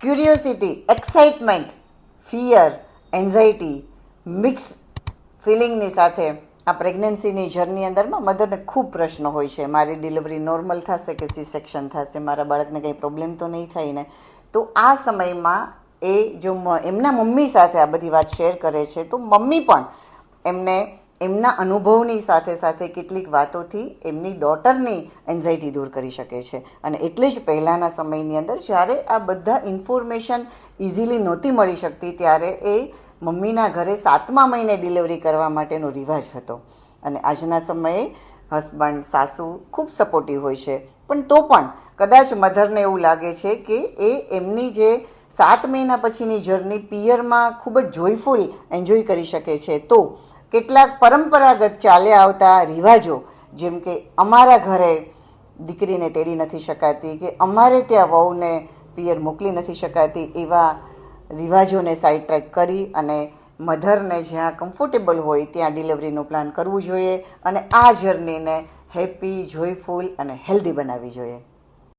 Curiosity, excitement, fear, anxiety, mix ફિલિંગની સાથે આ પ્રેગ્નન્સીની જર્ની અંદરમાં મધરને ખૂબ પ્રશ્ન હોય છે. મારી ડિલિવરી નોર્મલ થશે કે સી સેક્શન થશે, મારા બાળકને કંઈ પ્રોબ્લેમ તો નહીં થાય ને. તો આ સમયમાં એ જો એમના મમ્મી સાથે આ બધી વાત શેર કરે છે તો મમ્મી પણ એમને એમના અનુભવની સાથે સાથે કેટલીક વાતોથી એમની ડોટરની એન્ઝાઇટી દૂર કરી શકે છે. અને એટલે જ પહેલાંના સમયની અંદર જ્યારે આ બધા ઇન્ફોર્મેશન ઇઝીલી નહોતી મળી શકતી ત્યારે એ મમ્મીના ઘરે 7મા મહિને ડિલિવરી કરવા માટેનો રિવાજ હતો. અને આજના સમયે હસબન્ડ, સાસુ ખૂબ સપોર્ટિવ હોય છે, પણ તો પણ કદાચ મધરને એવું લાગે છે કે એ એમની જે 7 મહિના પછીની જર્ની પિયરમાં ખૂબ જ જોયફુલ એન્જોય કરી શકે છે. તો કેટલાક પરંપરાગત ચાલ્યા આવતા રિવાજો, જેમ કે અમારા ઘરે દીકરીને તેડી નથી શકાતી કે અમારે ત્યાં વહુને પિયર મોકલી નથી શકાતી, એવા રિવાજોને સાઈડ ટ્રેક કરી અને મધરને જ્યાં કમ્ફર્ટેબલ હોય ત્યાં ડિલિવરીનું પ્લાન કરવું જોઈએ અને આ જર્નીને હેપી, જોયફુલ અને હેલ્ધી બનાવવી જોઈએ.